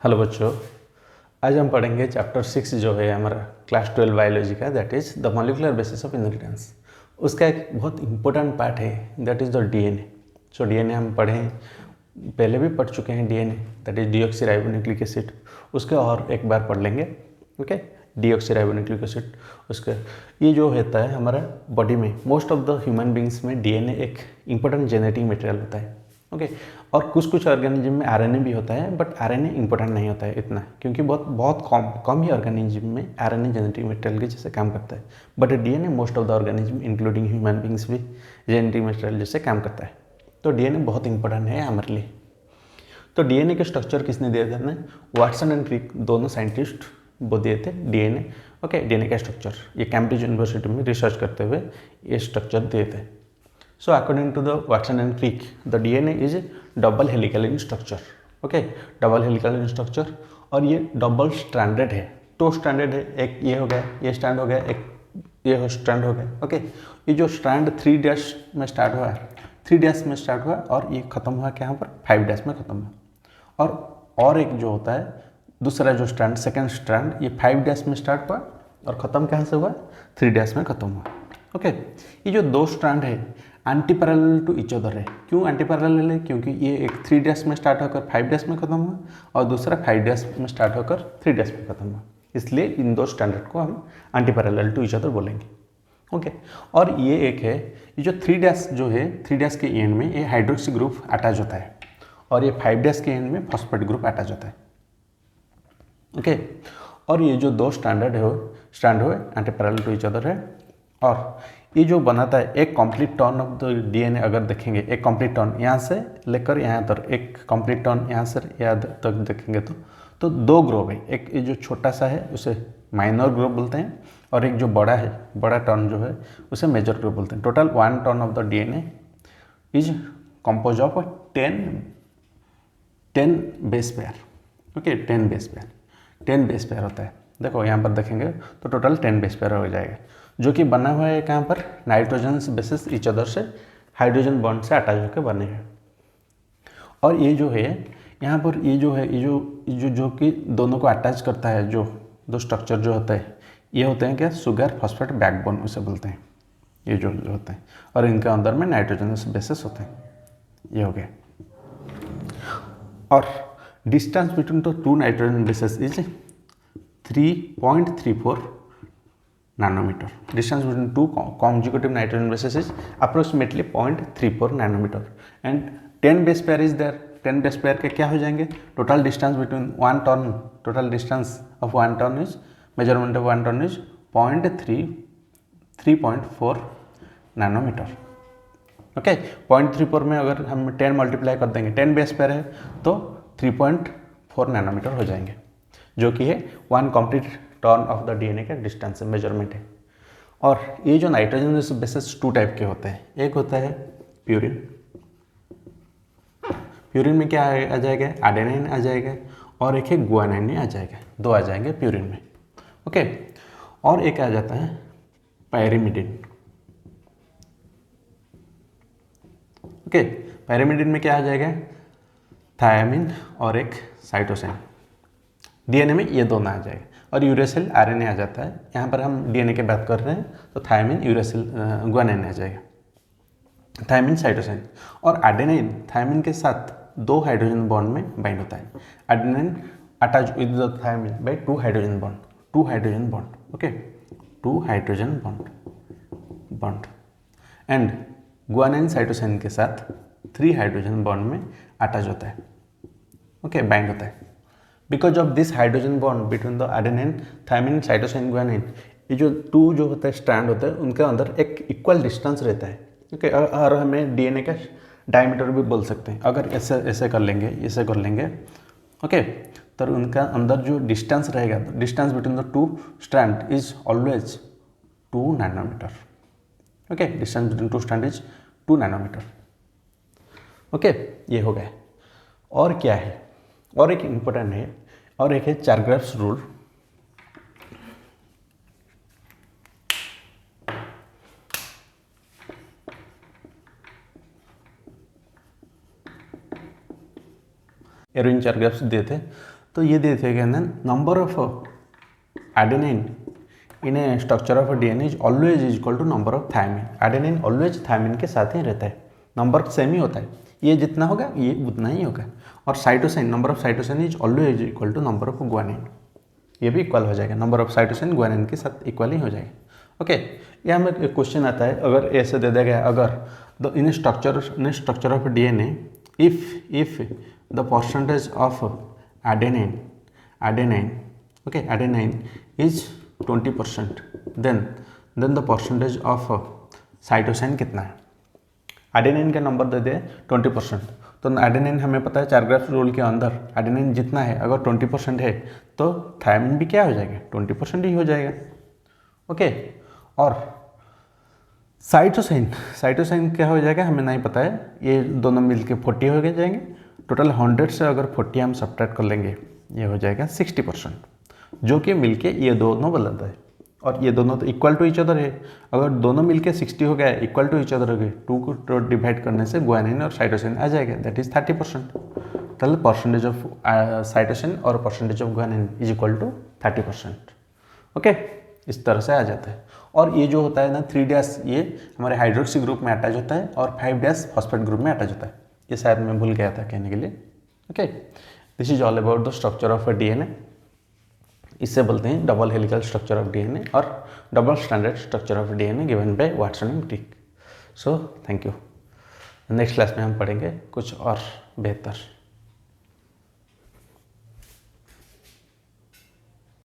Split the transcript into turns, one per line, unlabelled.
Hello बच्चों, आज हम पढ़ेंगे चैप्टर 6 जो है हमारा क्लास 12 बायोलॉजी का, that is the molecular basis of inheritance. उसका एक बहुत इंपॉर्टेंट पार्ट है that is the DNA. So DNA हम पढ़ें, पहले भी पढ़ चुके हैं DNA, that is deoxyribonucleic acid. उसके और एक बार पढ़ लेंगे, ओके। डीऑक्सीराइबोन्यूक्लिक एसिड, उसका ये जो होता है हमारा बॉडी में, most of the human beings में डीएनए एक इंपॉर्टेंट जेनेटिक मटेरियल होता है, ओके। और कुछ ऑर्गेनिज्म में आरएनए भी होता है, बट आरएनए इंपॉर्टेंट नहीं होता है इतना, क्योंकि बहुत कम ही ऑर्गेनिज्म में आरएनए जेनेटिक मटेरियल के जैसे काम करता है। But DNA most of the organism including human beings भी जेनेटिक मटेरियल जैसे काम करता है। तो डीएनए बहुत इंपॉर्टेंट है हमारे लिए। तो डीएनए के स्ट्रक्चर किसने दिए थे? वाटसन एंड क्रिक दोनों साइंटिस्ट वो दिए थे डीएनए, ओके। डीएनए का स्ट्रक्चर ये कैम्ब्रिज यूनिवर्सिटी में रिसर्च करते हुए ये स्ट्रक्चर दिए थे। So according to the Watson and Crick, the DNA is double helical in structure, okay, double helical in structure। और ये डबल स्ट्रैंडेड है, टू स्ट्रैंडेड है, एक ये हो गया, ये स्ट्रैंड हो गया, एक ये स्ट्रैंड हो गया, ओके। ये जो स्ट्रैंड 3 डैश में स्टार्ट हुआ है, 3 डैश में स्टार्ट हुआ और ये खत्म हुआ क्या यहाँ पर 5 डैश में खत्म हुआ। और एक जो होता है दूसरा जो स्ट्रैंड, सेकेंड स्ट्रैंड, ये 5 डैश में स्टार्ट हुआ और ख़त्म कहाँ से हुआ? 3 डैश में खत्म हुआ, ओके। ये जो दो स्ट्रैंड है anti parallel to each other है। क्यों एंटी पैरेलल है? क्योंकि ये एक 3 डैश में स्टार्ट होकर 5 डैश में खत्म हुआ और दूसरा 5 डैश में स्टार्ट होकर 3 डैश में खत्म हुआ, इसलिए इन दो स्टैंडर्ड को हम anti parallel to each other बोलेंगे, ओके। और ये एक है, ये जो 3 डैश जो है, 3 डैश के एंड में ये हाइड्रोक्सी ग्रुप अटैच होता है और ये 5 डैश के एंड में फॉस्फेट ग्रुप अटैच होता है, ओके। और ये जो दो स्टैंडर्ड है स्टैंड हो anti parallel to each other है। और ये जो बनाता है एक complete turn of the DNA, अगर देखेंगे एक कंप्लीट टर्न यहाँ से लेकर यहाँ तक, एक कंप्लीट टर्न यहाँ से यहाँ तक देखेंगे तो दो ग्रुप है। एक ये जो छोटा सा है उसे माइनर ग्रुप बोलते हैं और एक जो बड़ा है, बड़ा टर्न जो है उसे मेजर ग्रुप बोलते हैं। Total 1 turn of the DNA is compose of 10 base pair, okay. 10 base pair, 10 base pair होता है। देखो यहाँ पर देखेंगे तो टोटल 10 बेस पेयर हो जाएगा, जो कि बना हुआ है कहाँ पर? नाइट्रोजन बेसिस ईच अदर से हाइड्रोजन बॉन्ड से अटैच होकर बने हैं। और ये जो है यहाँ पर ये जो है, जो कि दोनों को अटैच करता है, जो दो स्ट्रक्चर जो होता है, ये होते हैं क्या? शुगर फॉस्फेट बैकबोन उसे बोलते हैं, ये जो होते हैं। और इनके अंदर में नाइट्रोजन बेसिस होते हैं, ये हो गया। और distance between the two nitrogen bases is 3.34 nanometer. Distance between two consecutive nitrogen bases is approximately 0.34 nanometer. And 10 base pair is there. 10 base pair के क्या हो जाएंगे? Total distance between one turn, total distance of one turn is, measurement of one turn is 3.4 nanometer. Okay, 0.34 में अगर हम 10 multiply कर देंगे, 10 base pair है तो 3.4 नैनोमीटर हो जाएंगे, जो कि है 1 complete turn of the DNA का डिस्टेंस मेजरमेंट है। और ये जो नाइट्रोजन बेसिस 2 टाइप के होते हैं, एक होता है प्यूरिन। प्यूरिन में क्या आ जाएगा? एडेनाइन आ जाएगा, और एक है गुआनाइन आ जाएगा, 2 आ जाएंगे प्यूरिन में, ओके। और एक आ जाता है पायरिमिडिन, ओके। पायरिमिडिन में क्या आ जाएगा? थायामिन और एक साइटोसिन। डीएनए में ये दोनों आ जाएगा। और यूरेसिल आरएनए आ जाता है। यहाँ पर हम डीएनए की बात कर रहे हैं तो थायमिन यूरेसिल गुआनाइन आ जाएगा, थायमिन साइटोसिन। और एडेनाइन थायमिन के साथ 2 हाइड्रोजन बॉन्ड में बाइंड होता है। Adenine attach with the thymine by 2 hydrogen bond, 2 hydrogen bond, okay, 2 hydrogen bond. And guanine cytosine के साथ 3 हाइड्रोजन बॉन्ड में अटैच होता है, ओके, बाइंड होता है। Because of this hydrogen bond between the adenine, thymine, cytosine, guanine, ये जो 2 जो होता है स्ट्रैंड होता है, उनके अंदर एक इक्वल डिस्टेंस रहता है, ओके। और हमें डीएनए का डायमीटर भी बोल सकते हैं। अगर ऐसे कर लेंगे, ऐसे कर लेंगे, ओके, तो उनका अंदर जो डिस्टेंस रहेगा, distance between the 2 strand is always 2 nanometre, okay. Distance between 2 strand is 2 nanometre, okay. ये हो गया। और क्या है? और एक इम्पोर्टेंट है, और एक है चारग्राफ्स रूल। एरविन चारग्राफ्स दिए थे। तो ये दे देगा ना, number of adenine in a structure of DNA is always is equal to number of thymine. Adenine always thymine के साथ ही रहता है, नंबर सेम ही होता है, ये जितना होगा ये उतना ही होगा। और cytosine, number of cytosine is always equal to number of guanine, ये भी इक्वल हो जाएगा, नंबर ऑफ साइटोसिन ग्वानिन के साथ इक्वल ही हो जाएगा। ओके, यहाँ में एक क्वेश्चन आता है, अगर ऐसे दे दिया गया, अगर इन structure of DNA if the percentage of adenine is 20%, then the percentage of cytosine कितना है। एडेनिन का नंबर दे दे 20%, तो एडेनिन हमें पता है चारग्राफ रूल के अंदर एडेनिन जितना है, अगर 20% है तो थायमिन भी क्या हो जाएगा, 20% ही हो जाएगा। ओके, और साइटोसिन क्या हो जाएगा हमें नहीं पता है, ये दोनों मिलके 40 हो जाएंगे, टोटल 100 से अगर 40 हम सब्ट्रैक्ट कर लेंगे ये हो जाएगा 60%, जो कि मिलके ये दोनों बनाता है। और ये दोनों तो इक्वल टू ईच अदर है, अगर दोनों मिलके 60 हो गया, इक्वल टू ईच अदर हो गए, 2 को डिवाइड करने से ग्वानिन और साइटोसिन आ जाएगा, दैट इज 30%। तो परसेंटेज ऑफ साइटोसिन और percentage of guanine is equal to 30%। Okay, इस तरह से आ जाता है। और ये जो होता है ना 3' ये हमारे हाइड्रोक्सी ग्रुप में अटैच होता है और 5' फॉस्फेट ग्रुप में अटैच होता है, ये शायद मैं भूल गया था कहने के लिए। Okay, this is all about the structure of a DNA. इससे बोलते हैं double helical structure of DNA और double stranded structure of DNA given by Watson and Crick. So thank you. Next class में हम पढ़ेंगे कुछ और बेहतर।